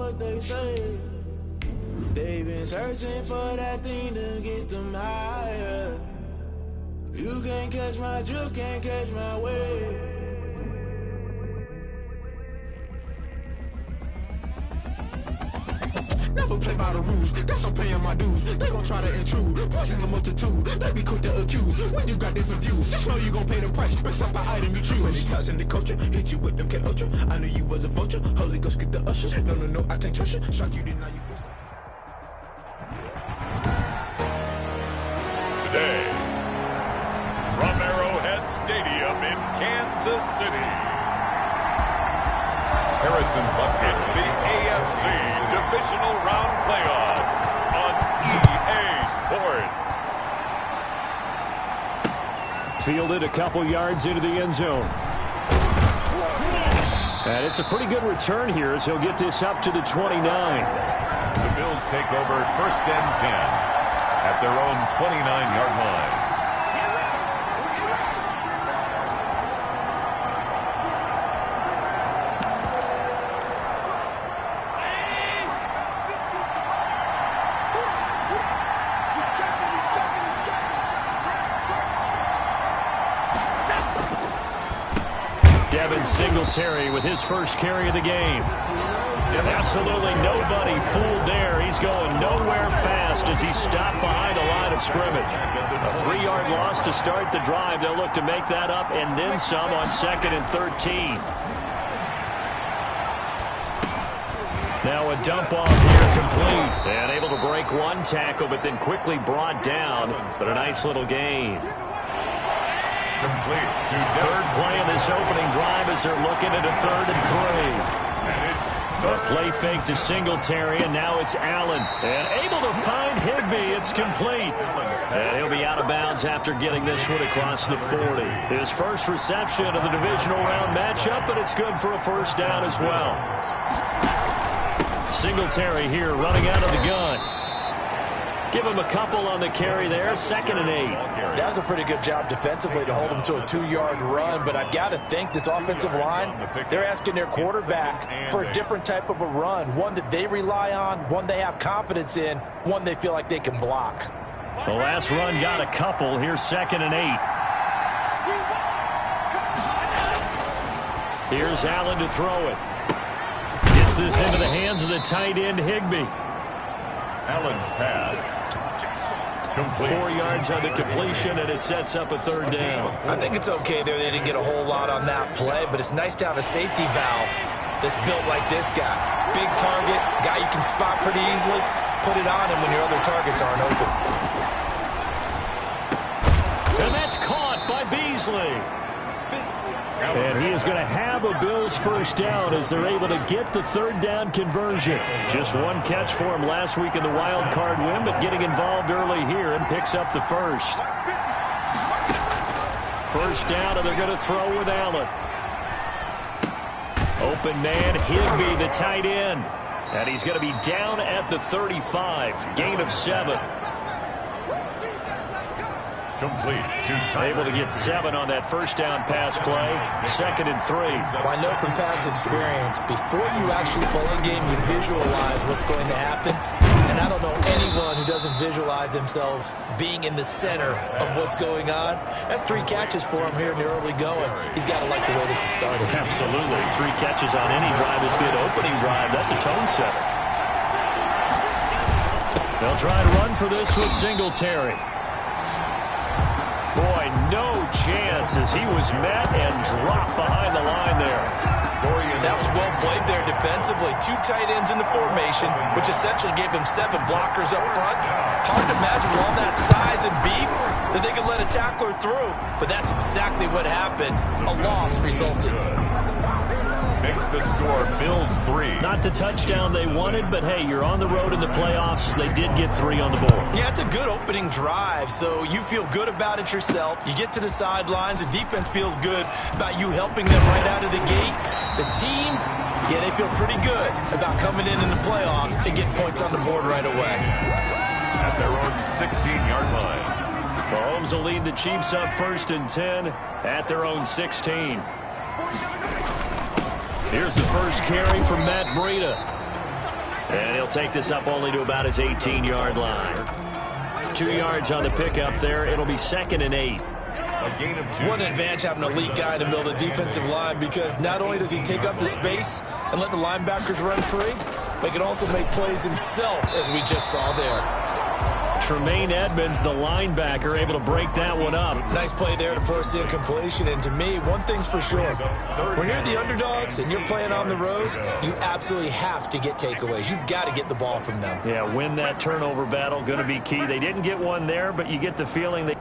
what they say. They've been searching for that thing to get them higher. You can't catch my drift, can't catch my wave. Never play by the rules, guess I'm paying my dues. They gon' try to intrude, poison the multitude. They be quick to accuse, when you got different views. Just know you gon' pay the price, based off the item you choose. Many times in the culture, hit you with them K Ultra. I knew you was a vulture, Holy Ghost get the ushers. No, I can't trust you, shock you, then now you feel so. Today, from Arrowhead Stadium in Kansas City, Harrison Butker. It's the AFC Divisional Round Playoffs on EA Sports. Fielded a couple yards into the end zone. And it's a pretty good return here as he'll get this up to the 29. The Bills take over 1st and 10 at their own 29-yard line. Singletary with his first carry of the game. Absolutely nobody fooled there. He's going nowhere fast as he stopped behind the line of scrimmage. A 3-yard loss to start the drive. They'll look to make that up and then some on 2nd and 13. Now a dump off here complete. And able to break one tackle, but then quickly brought down. But a nice little gain. Complete to third play of this opening drive as they're looking at a 3rd and 3. A play fake to Singletary, and now it's Allen. And able to find Higbee. It's complete. And he'll be out of bounds after getting this one across the 40. His first reception of the divisional round matchup, but it's good for a first down as well. Singletary here running out of the gun. Give him a couple on the carry there. 2nd and 8. That was a pretty good job defensively to hold him to a 2-yard run, but I've got to think this offensive line, they're asking their quarterback for a different type of a run, one that they rely on, one they have confidence in, one they feel like they can block. The last run got a couple. Here's 2nd and 8. Here's Allen to throw it. Gets this into the hands of the tight end, Higbee. Allen's pass. Complete. 4 yards on the completion, and it sets up a 3rd down. I think it's okay there. They didn't get a whole lot on that play, but it's nice to have a safety valve that's built like this guy. Big target, guy you can spot pretty easily. Put it on him when your other targets aren't open. And that's caught by Beasley. And he is going to have a Bills first down as they're able to get the 3rd down conversion. Just one catch for him last week in the wild card win, but getting involved early here and picks up the first. First down, and they're going to throw with Allen. Open man, Higbee, the tight end. And he's going to be down at the 35. Gain of 7. Complete. Able to get 7 on that first down pass play. 2nd and 3. Well, I know from past experience, before you actually play a game, you visualize what's going to happen. And I don't know anyone who doesn't visualize themselves being in the center of what's going on. That's 3 catches for him here in the early going. He's got to like the way this is started. Absolutely. 3 catches on any drive is good. Opening drive, that's a tone setter. They'll try to run for this with Singletary. Boy, no chance as he was met and dropped behind the line there. That was well played there defensively. 2 tight ends in the formation, which essentially gave him 7 blockers up front. Hard to imagine with all that size and beef that they could let a tackler through. But that's exactly what happened. A loss resulted. Makes the score Bills 3. Not the touchdown they wanted, but hey, you're on the road in the playoffs. They did get 3 on the board. Yeah, it's a good opening drive, so you feel good about it yourself. You get to the sidelines. The defense feels good about you helping them right out of the gate. The team, yeah, they feel pretty good about coming in the playoffs and getting points on the board right away. At their own 16-yard line. Mahomes will lead the Chiefs up 1st and 10 at their own 16. Here's the first carry from Matt Breida. And he'll take this up only to about his 18-yard line. 2 yards on the pickup there. It'll be 2nd and 8. What an advantage having an elite guy in the middle of the defensive line, because not only does he take up the space and let the linebackers run free, but he can also make plays himself, as we just saw there. Tremaine Edmonds, the linebacker, able to break that one up. Nice play there to force the incompletion. And to me, one thing's for sure. When you're the underdogs and you're playing on the road, you absolutely have to get takeaways. You've got to get the ball from them. Yeah, win that turnover battle, going to be key. They didn't get one there, but you get the feeling they...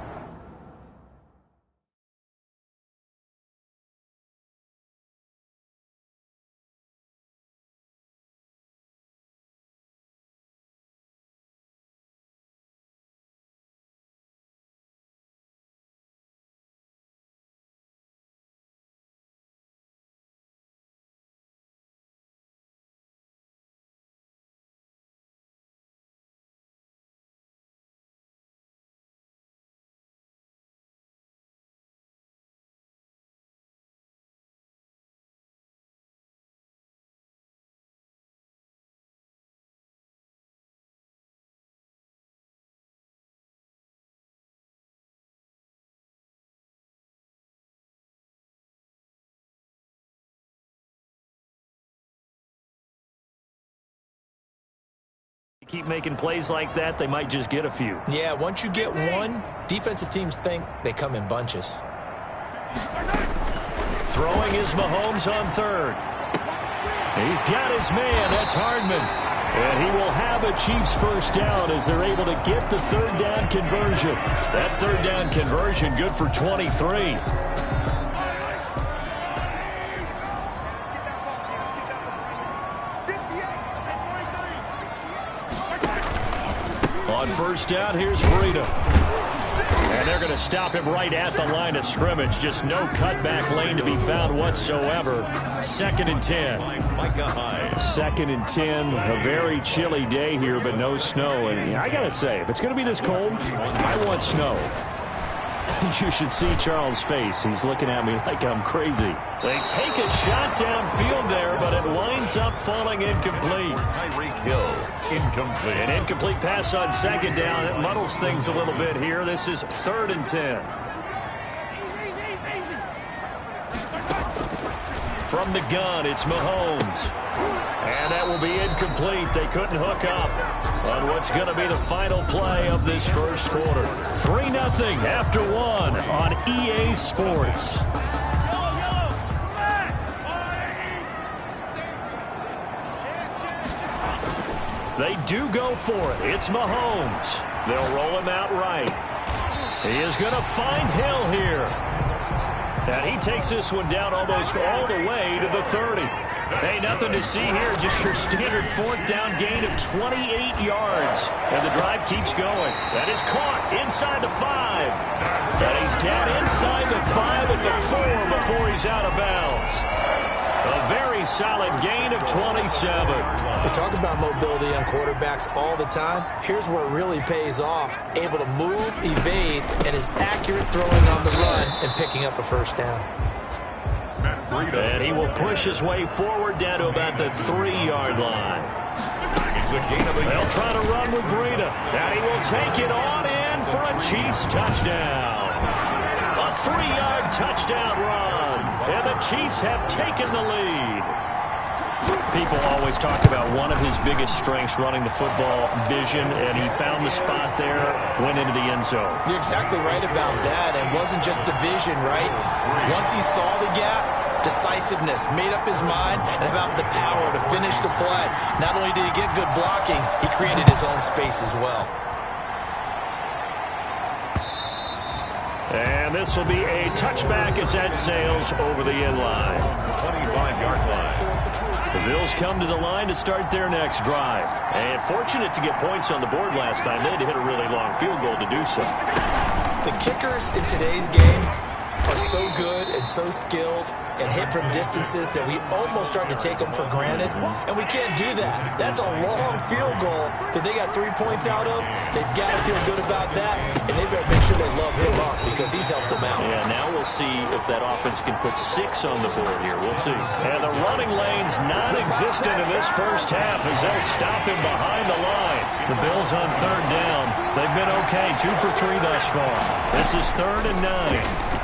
keep making plays like that, they might just get a few. Yeah, once you get one, defensive teams think they come in bunches. Throwing is Mahomes on 3rd. He's got his man. That's Hardman. And he will have a Chiefs first down as they're able to get the 3rd down conversion. That 3rd down conversion good for 23. On first down, here's Breida. And they're going to stop him right at the line of scrimmage. Just no cutback lane to be found whatsoever. 2nd and 10. 2nd and 10. A very chilly day here, but no snow. And I got to say, if it's going to be this cold, I want snow. You should see Charles' face. He's looking at me like I'm crazy. They take a shot downfield there, but it winds up falling incomplete. Tyreek Hill, incomplete. An incomplete pass on 2nd down. It muddles things a little bit here. This is 3rd and 10. From the gun, it's Mahomes. And that will be incomplete. They couldn't hook up on what's going to be the final play of this first quarter. 3-0 after 1 on EA Sports. They do go for it. It's Mahomes. They'll roll him out right. He is going to find Hill here. And he takes this one down almost all the way to the 30. Hey, nothing to see here. Just your standard 4th down gain of 28 yards. And the drive keeps going. That is caught inside the 5. And he's down inside the 5 at the 4 before he's out of bounds. A very solid gain of 27. We talk about mobility on quarterbacks all the time. Here's where it really pays off. Able to move, evade, and is accurate throwing on the run and picking up a first down. And he will push his way forward down to about the 3-yard line. They'll try to run with Breida. And he will take it on in for a Chiefs touchdown. A 3-yard touchdown run. And the Chiefs have taken the lead. People always talk about one of his biggest strengths, running the football, vision, and he found the spot there, went into the end zone. You're exactly right about that. And wasn't just the vision, right? Once he saw the gap, decisiveness, made up his mind, and about the power to finish the play. Not only did he get good blocking, he created his own space as well. And this will be a touchback as that sails over the end line. 25-yard line. The Bills come to the line to start their next drive. And fortunate to get points on the board last time. They had to hit a really long field goal to do so. The kickers in today's game are so good and so skilled and hit from distances that we almost start to take them for granted, and we can't do that. That's a long field goal that they got 3 points out of. They've got to feel good about that, and they better make sure they love him up because he's helped them out. Yeah, now we'll see if that offense can put 6 on the board here. We'll see. And the running lane's non-existent in this first half as they'll stop him behind the line. The Bills on third down. They've been okay, 2 for 3 thus far. This is 3rd and 9.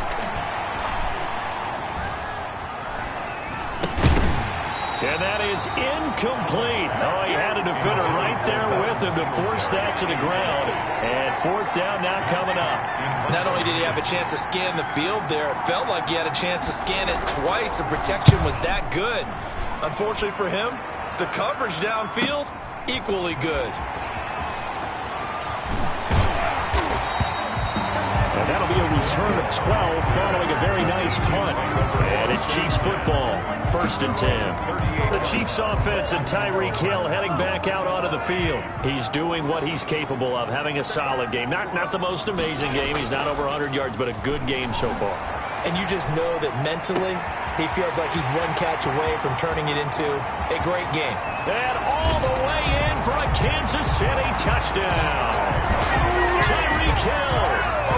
And that is incomplete. Oh, he had a defender right there with him to force that to the ground. And 4th down now coming up. Not only did he have a chance to scan the field there, it felt like he had a chance to scan it twice. The protection was that good. Unfortunately for him, the coverage downfield, equally good. And that'll be a return of 12 following a very nice punt. And it's Chiefs football, 1st and 10. The Chiefs offense and Tyreek Hill heading back out onto the field. He's doing what he's capable of, having a solid game. Not the most amazing game. He's not over 100 yards, but a good game so far. And you just know that mentally, he feels like he's one catch away from turning it into a great game. And all the way in for a Kansas City touchdown. Tyreek Hill,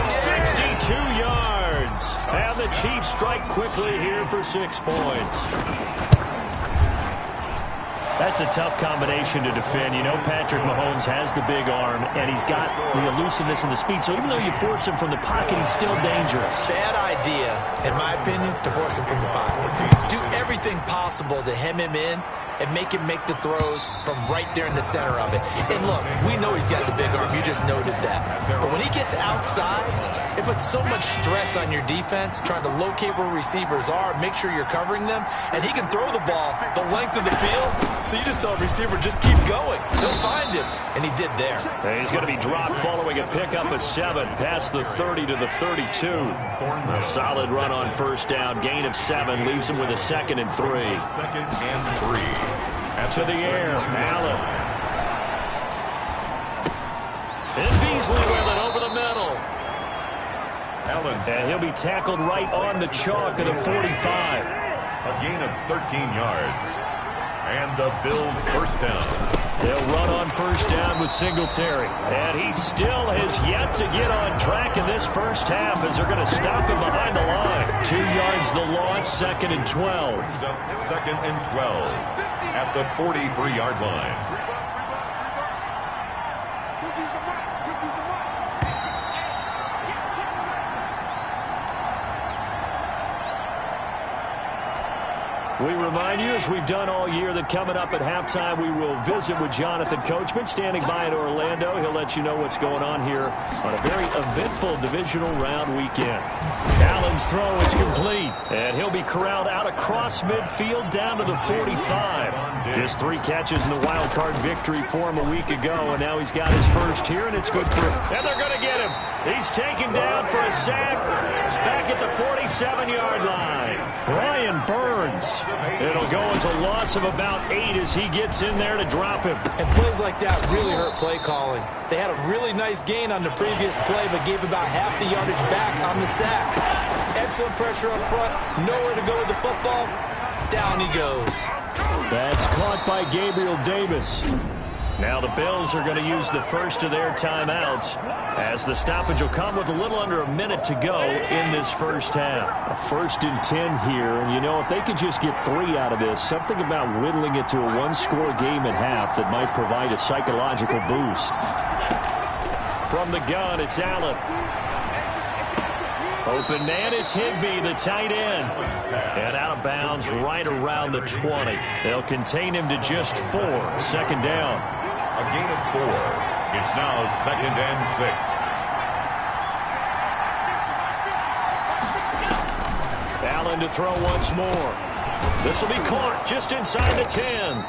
62 yards. And the Chiefs strike quickly here for 6 points. That's a tough combination to defend. You know Patrick Mahomes has the big arm, and he's got the elusiveness and the speed. So even though you force him from the pocket, he's still dangerous. Bad idea, in my opinion, to force him from the pocket. Do everything possible to hem him in and make him make the throws from right there in the center of it. And look, we know he's got the big arm. You just noted that. But when he gets outside, it puts so much stress on your defense trying to locate where receivers are, make sure you're covering them, and he can throw the ball the length of the field. So you just tell the receiver, just keep going. He'll find him, and he did there. And he's going to be dropped following a pickup of 7, past the 30 to the 32. A solid run on 1st down, gain of 7, leaves him with a 2nd and 3. 2nd and 3. To the air, Allen. And Beasley with it over the middle. Allen. And he'll be tackled right on the chalk of the 45. A gain of 13 yards. And the Bills 1st down. They'll run on 1st down with Singletary. And he still has yet to get on track in this first half as they're going to stop him behind the line. 2 yards the loss, 2nd and 12. 2nd and 12 at the 43-yard line. We remind you, as we've done all year, that coming up at halftime, we will visit with Jonathan Coachman, standing by in Orlando. He'll let you know what's going on here on a very eventful divisional round weekend. Allen's throw is complete, and he'll be corralled out across midfield down to the 45. Just 3 catches in the wild card victory for him a week ago, and now he's got his first here, and it's good for him. And they're going to get him. He's taken down for a sack back at the 47-yard line. Brian Burns. It'll go as a loss of about 8 as he gets in there to drop him. And plays like that really hurt play calling. They had a really nice gain on the previous play, but gave about half the yardage back on the sack. Excellent pressure up front. Nowhere to go with the football. Down he goes. That's caught by Gabriel Davis. Now the Bills are going to use the first of their timeouts as the stoppage will come with a little under a minute to go in this first half. A 1st and 10 here, and you know, if they could just get 3 out of this, something about whittling it to a 1-score game at half that might provide a psychological boost. From the gun, it's Allen. Open man is Higbee, the tight end. And out of bounds right around the 20. They'll contain him to just 4. 2nd down. A gain of 4. It's now 2nd and 6. Allen to throw once more. This will be caught just inside the 10.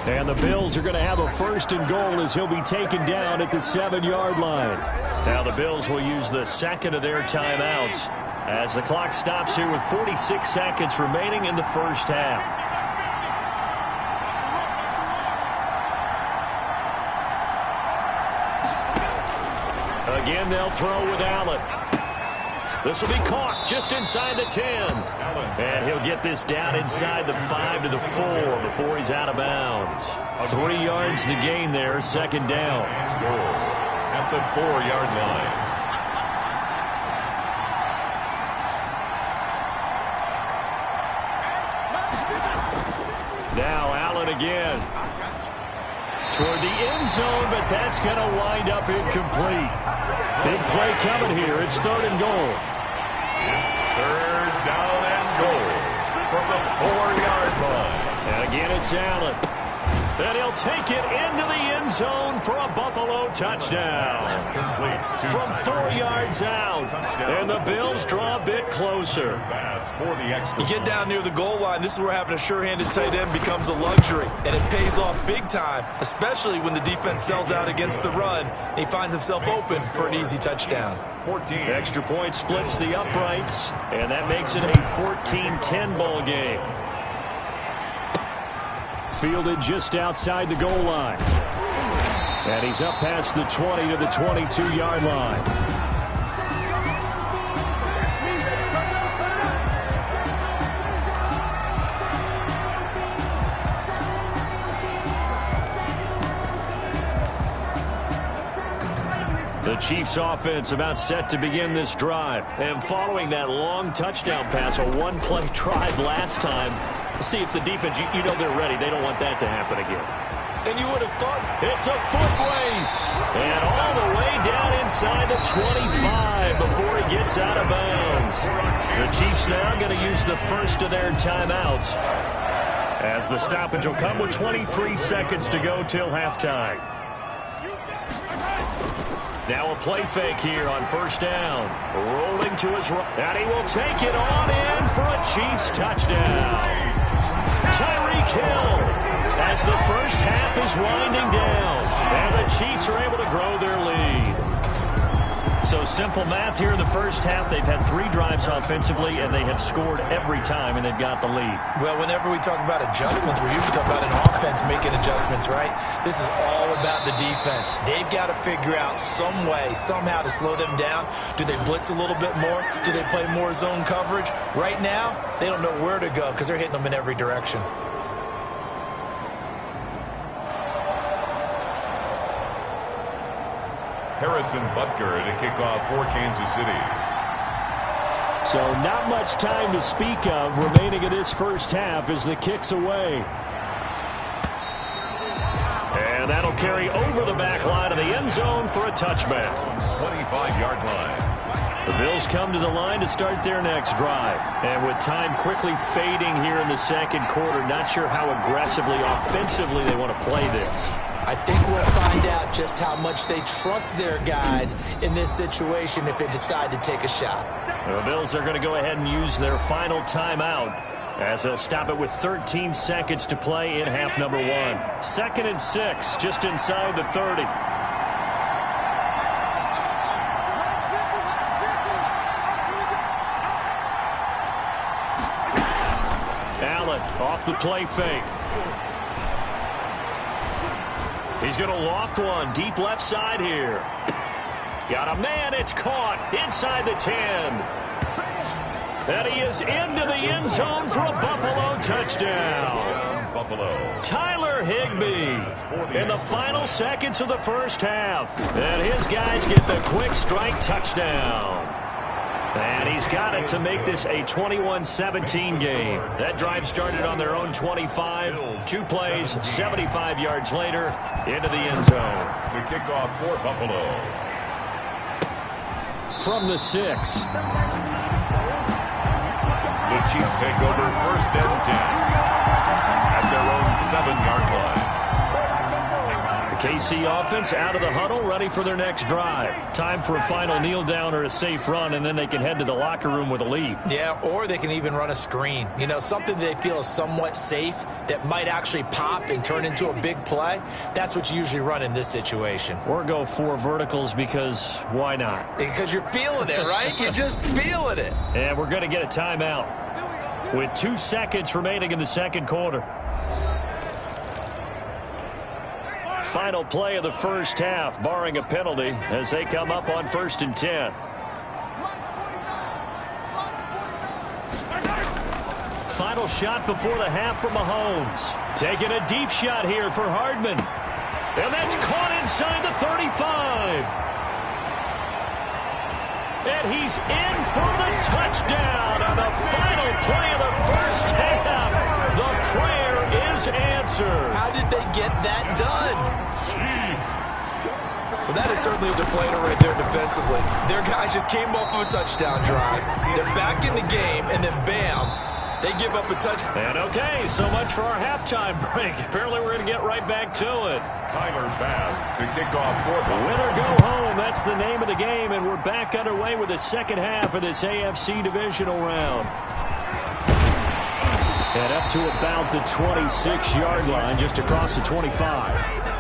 And the Bills are going to have a 1st and goal as he'll be taken down at the 7-yard line. Now the Bills will use the 2nd of their timeouts as the clock stops here with 46 seconds remaining in the first half. Again, they'll throw with Allen. This will be caught just inside the 10. And he'll get this down inside the 5 to the 4 before he's out of bounds. 3 yards the gain there, second down. Goal at the 4-yard line. Now Allen again. Toward the end zone, but that's going to wind up incomplete. Big play coming here. It's 3rd and goal. It's 3rd down and goal from the 4-yard line. And again, it's Allen. And he'll take it into the end zone for a Buffalo touchdown. Complete. From 4 yards out. And the Bills draw a bit closer. You get down near the goal line, this is where having a sure-handed tight end becomes a luxury. And it pays off big time, especially when the defense sells out against the run. And he finds himself open for an easy touchdown. 14. Extra point splits the uprights. And that makes it a 14-10 ball game. Fielded just outside the goal line. And he's up past the 20 to the 22-yard line. The Chiefs offense about set to begin this drive. And following that long touchdown pass, a one-play drive last time, see if the defense, you know they're ready. They don't want that to happen again. And you would have thought it's a foot race. And all the way down inside the 25 before he gets out of bounds. The Chiefs now going to use the first of their timeouts, as the stoppage will come with 23 seconds to go till halftime. Now a play fake here on 1st down. Rolling to his right. And he will take it on in for a Chiefs touchdown. Tyreek Hill, as the first half is winding down, and the Chiefs are able to grow their lead. So simple math here in the first half. They've had 3 drives offensively, and they have scored every time, and they've got the lead. Well, whenever we talk about adjustments, we're usually talking about an offense making adjustments, right? This is all about the defense. They've got to figure out some way, somehow to slow them down. Do they blitz a little bit more? Do they play more zone coverage? Right now, they don't know where to go because they're hitting them in every direction. Harrison Butker to kick off for Kansas City. So not much time to speak of remaining in this first half as the kick's away. And that'll carry over the back line of the end zone for a touchback. 25-yard line. The Bills come to the line to start their next drive. And with time quickly fading here in the second quarter, not sure how aggressively, offensively they want to play this. I think we'll find out just how much they trust their guys in this situation if they decide to take a shot. The Bills are going to go ahead and use their final timeout, as they'll stop it with 13 seconds to play in half number 1. 2nd and 6, just inside the 30. Allen off the play fake. He's going to loft one deep left side here. Got a man. It's caught inside the 10. And he is into the end zone for a Buffalo touchdown. Buffalo. Tyler Higbee in the final seconds of the first half. And his guys get the quick strike touchdown. And he's got it to make this a 21-17 game. That drive started on their own 25. 2 plays, 75 yards later, into the end zone. To kick off for Buffalo. From the 6. The Chiefs take over 1st and 10 at their own 7-yard line. The KC offense out of the huddle, ready for their next drive. Time for a final kneel down or a safe run, and then they can head to the locker room with a lead. Yeah, or they can even run a screen. You know, something they feel is somewhat safe that might actually pop and turn into a big play. That's what you usually run in this situation. Or go 4 verticals because why not? Because you're feeling it, right? You're just feeling it. And we're going to get a timeout with 2 seconds remaining in the second quarter. Final play of the first half, barring a penalty, as they come up on 1st and 10. final shot before the half from Mahomes. Taking a deep shot here for Hardman. And that's caught inside the 35. And he's in for the touchdown on the final play of the first half. The prayer is answered. How did they get that done? Well, that is certainly a deflator right there defensively. Their guys just came off of a touchdown drive. They're back in the game, and then bam, they give up a touchdown. And okay, so much for our halftime break. Apparently we're going to get right back to it. Tyler Bass to kick off for the Win or go home, that's the name of the game, and we're back underway with the second half of this AFC divisional round. And up to about the 26-yard line, just across the 25.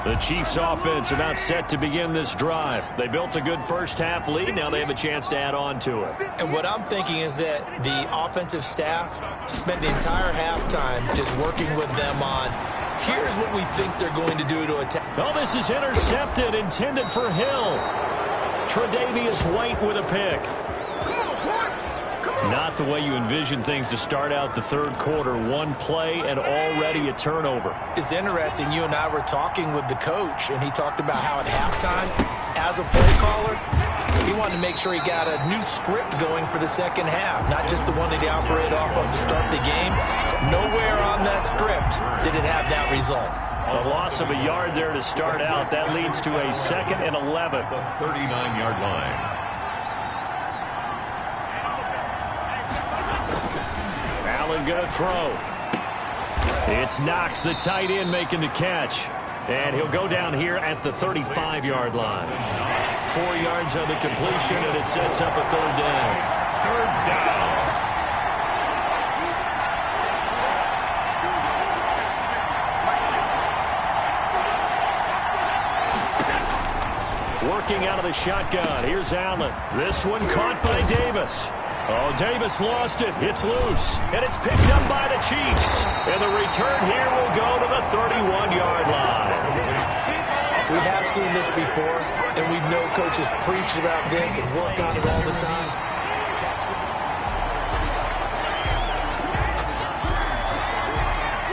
The Chiefs offense about set to begin this drive. They built a good first half lead. Now they have a chance to add on to it. And what I'm thinking is that the offensive staff spent the entire halftime just working with them on, here's what we think they're going to do to attack. Oh, this is intercepted, intended for Hill. Tre'Davious White with a pick. Not the way you envision things to start out the third quarter. One play and already a turnover. It's interesting. You and I were talking with the coach, and he talked about how at halftime, as a play caller, he wanted to make sure he got a new script going for the second half, not just the one that he operated off of to start the game. Nowhere on that script did it have that result. A loss of a yard there to start out. That leads to a 2nd and 11. The 39-yard line. Allen going to throw. It's Knox, the tight end, making the catch. And he'll go down here at the 35-yard line. 4 yards on the completion, and it sets up a third down. Third down. Working out of the shotgun. Here's Allen. This one caught by Davis. Oh, Davis lost it. It's loose. And it's picked up by the Chiefs. And the return here will go to the 31-yard line. We have seen this before, and we know coaches preach about this and work on it all the time.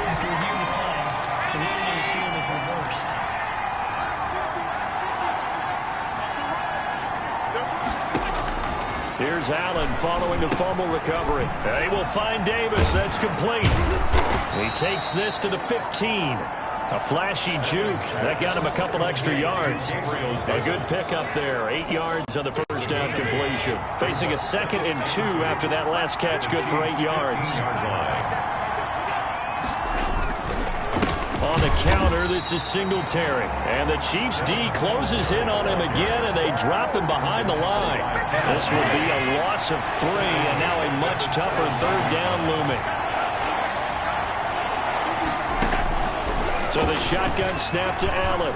After reviewing the play, the ruling on the field is reversed. Here's Allen following the fumble recovery. They will find Davis. That's complete. He takes this to the 15. A flashy juke. That got him a couple extra yards. A good pickup there. 8 yards on the first down completion. Facing a 2nd and 2 after that last catch. Good for 8 yards. On the counter, this is Singletary. And the Chiefs D closes in on him again, and they drop him behind the line. This will be a loss of 3, and now a much tougher third down looming. So the shotgun snap to Allen.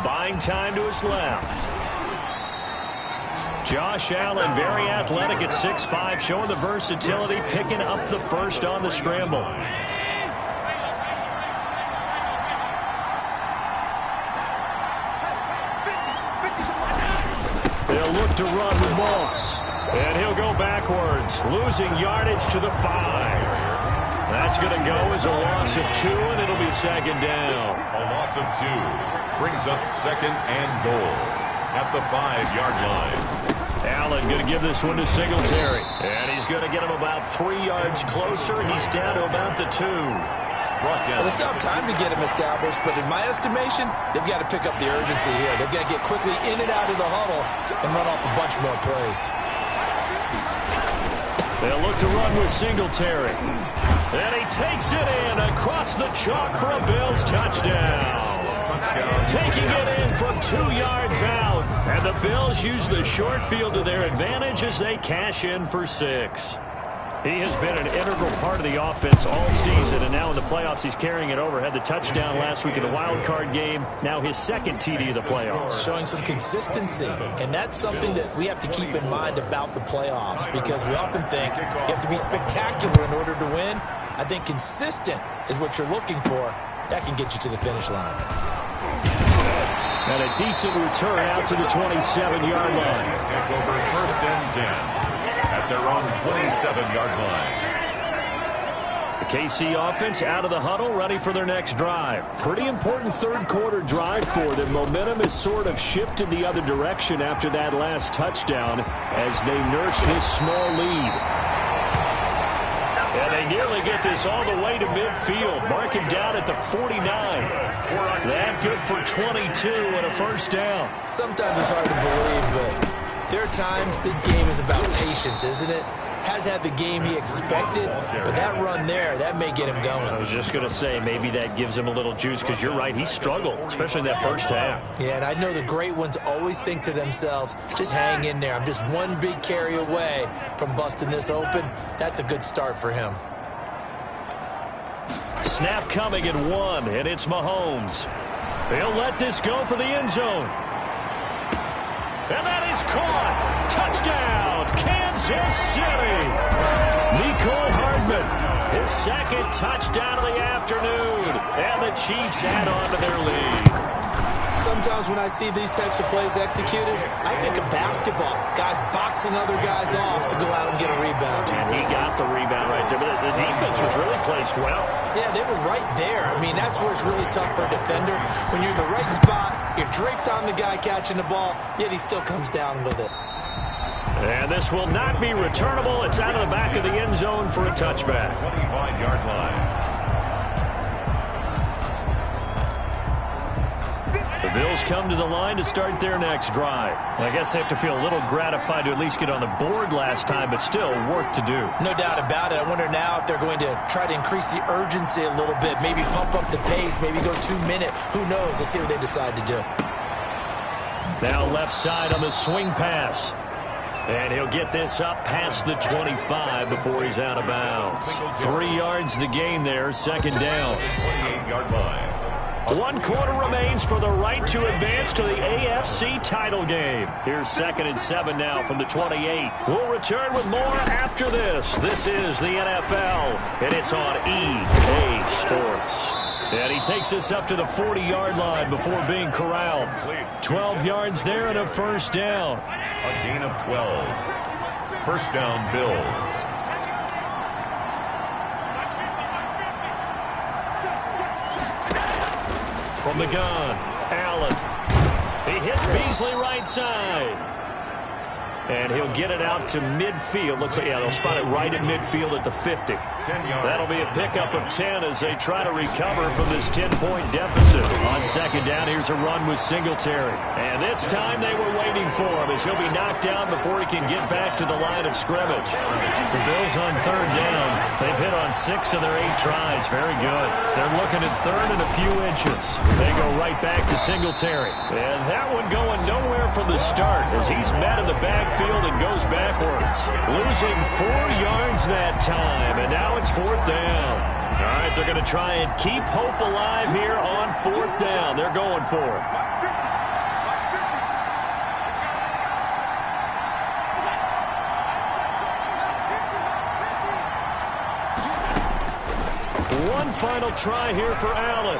Buying time to his left. Josh Allen, very athletic at 6'5", showing the versatility, picking up the first on the scramble. They'll look to run with Moss. And he'll go backwards, losing yardage to the 5. That's going to go as a loss of 2, and it'll be 2nd down. A loss of 2 brings up 2nd and goal at the 5-yard line. Allen going to give this one to Singletary. And he's going to get him about 3 yards closer. He's down to about the 2. Well, they still have time to get him established, but in my estimation, they've got to pick up the urgency here. They've got to get quickly in and out of the huddle and run off a bunch more plays. They'll look to run with Singletary. And he takes it in across the chalk for a Bills touchdown. Taking it in from 2 yards out. And the Bills use the short field to their advantage as they cash in for 6. He has been an integral part of the offense all season, and now in the playoffs he's carrying it over. Had the touchdown last week in the wild card game. Now his 2nd TD of the playoffs. Showing some consistency, and that's something that we have to keep in mind about the playoffs, because we often think you have to be spectacular in order to win. I think consistent is what you're looking for. That can get you to the finish line. And a decent return out to the 27-yard line. Take over 1st and 10 at their own 27-yard line. The KC offense out of the huddle, ready for their next drive. Pretty important third-quarter drive for them. Momentum has sort of shifted the other direction after that last touchdown as they nurse this small lead. And they nearly get this all the way to midfield. Mark him down at the 49. That good for 22 and a first down. Sometimes it's hard to believe, but there are times this game is about patience, isn't it? Has had the game he expected, but that run there, that may get him going. I was just going to say, maybe that gives him a little juice, because you're right, he struggled, especially in that first half. Yeah, and I know the great ones always think to themselves, just hang in there. I'm just one big carry away from busting this open. That's a good start for him. Snap coming at 1, and it's Mahomes. He'll let this go for the end zone. And that is caught. Touchdown, Kansas City. Nicole Hardman, his second touchdown of the afternoon. And the Chiefs add on to their lead. Sometimes when I see these types of plays executed, I think of basketball. Guys boxing other guys off to go out and get a rebound. And he got the rebound right there. But the defense was really placed well. Yeah, they were right there. I mean, that's where it's really tough for a defender. When you're in the right spot, you're draped on the guy catching the ball, yet he still comes down with it. And this will not be returnable. It's out of the back of the end zone for a touchback. 25-yard line. The Bills come to the line to start their next drive. I guess they have to feel a little gratified to at least get on the board last time, but still work to do. No doubt about it. I wonder now if they're going to try to increase the urgency a little bit, maybe pump up the pace, maybe go 2 minute. Who knows? Let's see what they decide to do. Now left side on the swing pass. And he'll get this up past the 25 before he's out of bounds. 3 yards the gain there, second down. 28-yard line. 1 quarter remains for the right to advance to the AFC title game. Here's 2nd and 7 now from the 28. We'll return with more after this. This is the NFL, and it's on EA Sports. And he takes us up to the 40-yard line before being corralled. 12 yards there and a first down. A gain of 12. First down, Bills. From the gun, Allen. He hits Beasley right side. And he'll get it out to midfield. Looks like, yeah, they'll spot it right at midfield at the 50. That'll be a pickup of 10 as they try to recover from this 10-point deficit. On second down, here's a run with Singletary. And this time they were waiting for him as he'll be knocked down before he can get back to the line of scrimmage. The Bills on third down. They've hit on 6 of their 8 tries. Very good. They're looking at third and a few inches. They go right back to Singletary. And that one going nowhere from the start as he's met in the backfield and goes backwards. Losing 4 yards that time, and now it's 4th down. All right, they're going to try and keep hope alive here on 4th down. They're going for it. One final try here for Allen.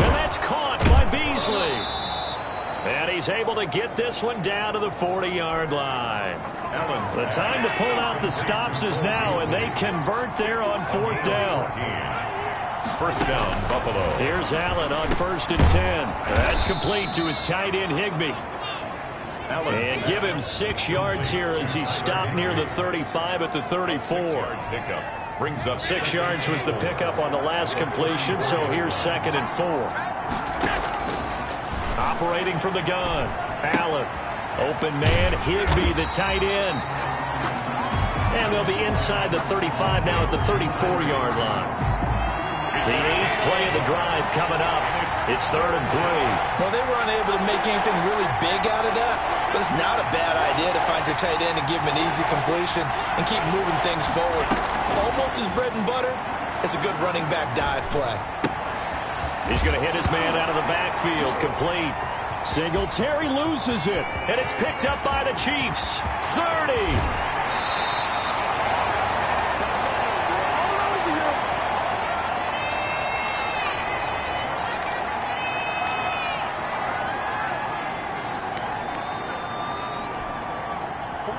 And that's caught by Beasley. And he's able to get this one down to the 40-yard line. The time to pull out the stops is now, and they convert there on 4th down. First down, Buffalo. Here's Allen on 1st and 10. That's complete to his tight end, Higbee. And give him 6 yards here as he's stopped near the 35 at the 34. Brings up 6 yards was the pickup on the last completion, so here's 2nd and 4. Operating from the gun, Allen. Open man, Higbee, the tight end. And they'll be inside the 35 now at the 34-yard line. The 8th play of the drive coming up. It's 3rd and 3. Well, they were unable to make anything really big out of that, but it's not a bad idea to find your tight end and give him an easy completion and keep moving things forward. Almost his bread and butter. It's a good running back dive play. He's going to hit his man out of the backfield, complete. Singletary loses it, and it's picked up by the Chiefs. 30.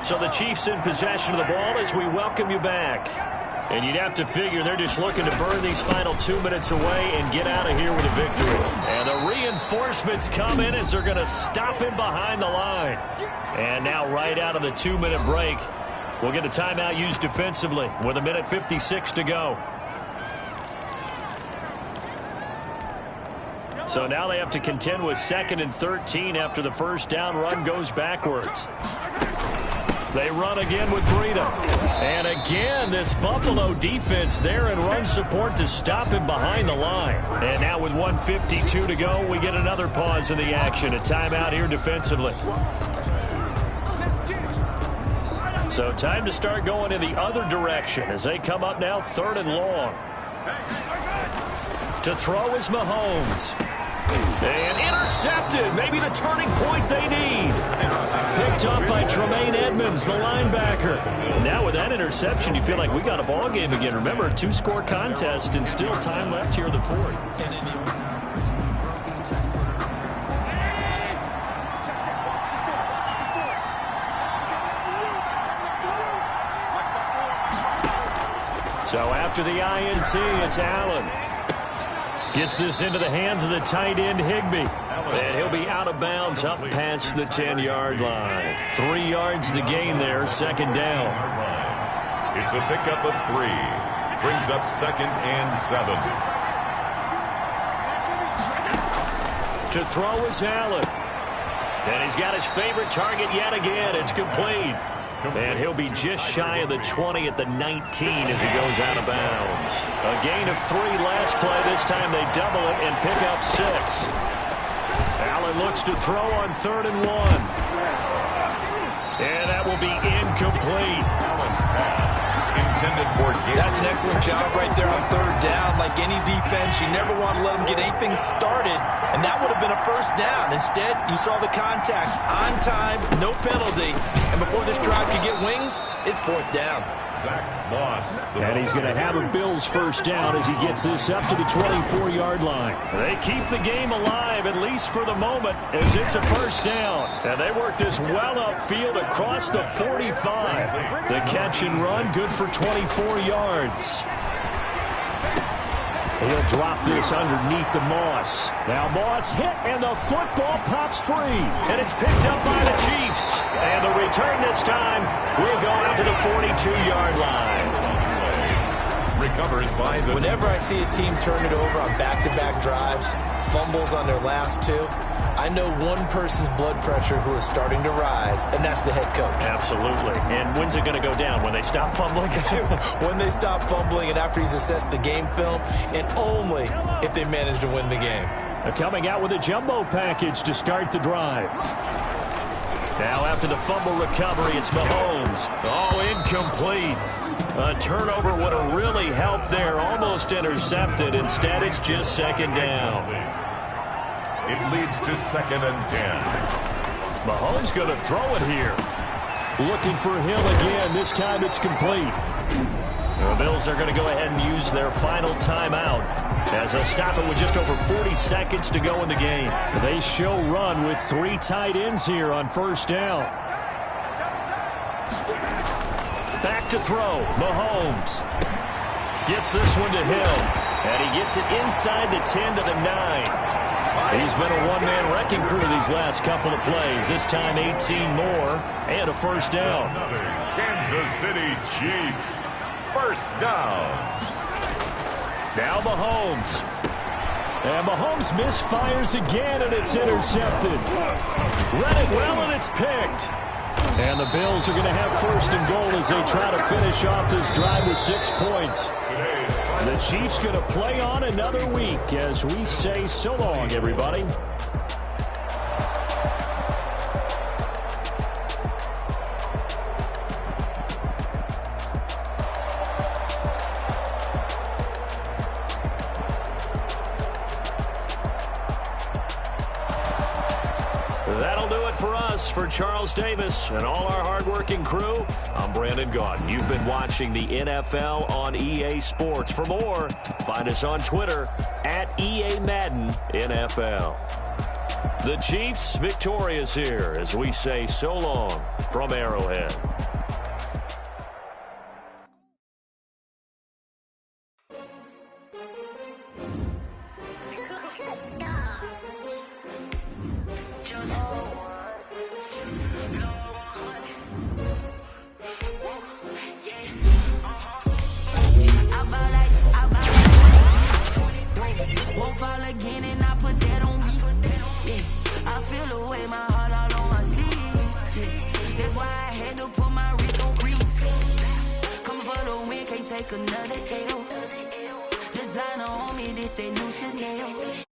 So the Chiefs in possession of the ball as we welcome you back. And you'd have to figure they're just looking to burn these final 2 minutes away and get out of here with a victory. And the reinforcements come in as they're going to stop him behind the line. And now right out of the 2-minute break, we'll get a timeout used defensively with 1:56 to go. So now they have to contend with 2nd and 13 after the first down run goes backwards. They run again with Breida. And again, this Buffalo defense there in run support to stop him behind the line. And now with 1:52 to go, we get another pause in the action. A timeout here defensively. So time to start going in the other direction as they come up now 3rd and long. To throw is Mahomes. And intercepted. Maybe the turning point they need. Picked up by Tremaine Edmonds, the linebacker. Now with that interception, you feel like we got a ball game again. Remember, a 2-score contest and still time left here in the 4th. So after the INT, it's Allen. Gets this into the hands of the tight end, Higbee. And he'll be out of bounds up past the 10-yard line. 3 yards the gain there, 2nd down. It's a pickup of 3. Brings up 2nd and 7. To throw is Allen. And he's got his favorite target yet again. It's complete. And he'll be just shy of the 20 at the 19 as he goes out of bounds. A gain of 3 last play. This time they double it and pick up 6. Allen looks to throw on 3rd and 1. And that will be incomplete. Allen's pass intended for Gabriel. That's an excellent job right there on 3rd down. Like any defense, you never want to let them get anything started, and that would have been a 1st down. Instead, you saw the contact on time, no penalty, and before this drive could get wings, it's 4th down. Zach Moss. And he's going to have a Bills 1st down as he gets this up to the 24-yard line. They keep the game alive, at least for the moment, as it's a 1st down. And they work this well upfield across the 45. The catch and run, good for 24 yards. He'll drop this underneath to Moss. Now Moss hit, and the football pops free. And it's picked up by the Chiefs. And the return this time will go out to the 42-yard line. Recovered by the... Whenever I see a team turn it over on back-to-back drives, fumbles on their last 2, I know one person's blood pressure who is starting to rise, and that's the head coach. Absolutely. And when's it going to go down? When they stop fumbling? When they stop fumbling and after he's assessed the game film, and only if they manage to win the game. Coming out with a jumbo package to start the drive. Now after the fumble recovery, it's Mahomes. Oh, incomplete. A turnover would have really helped there. Almost intercepted. Instead, it's just 2nd down. It leads to 2nd and 10. Mahomes going to throw it here. Looking for Hill again. This time it's complete. The Bills are going to go ahead and use their final timeout as they'll stop it with just over 40 seconds to go in the game. They show run with 3 tight ends here on 1st down. Back to throw. Mahomes gets this one to Hill. And he gets it inside the 10 to the 9. He's been a one-man wrecking crew these last couple of plays. This time 18 more and a 1st down. Kansas City Chiefs. 1st down. Now Mahomes. And Mahomes misfires again, and it's intercepted. Read it well, and it's picked. And the Bills are going to have 1st and goal as they try to finish off this drive with 6 points. The Chiefs going to play on another week as we say so long, everybody. That'll do it for us. For Charles Davis and all our hardworking crew, I'm Brandon Gaudin. You've been watching the NFL on EA Sports. For more, find us on Twitter @EA Madden NFL. The Chiefs victorious here as we say so long from Arrowhead. Won't fall again and I put that on me. Yeah, I feel the way, my heart all on my sleeve. Yeah, that's why I had to put my wrist on freeze. Coming for the win, can't take another L. Designer on me, this that new Chanel.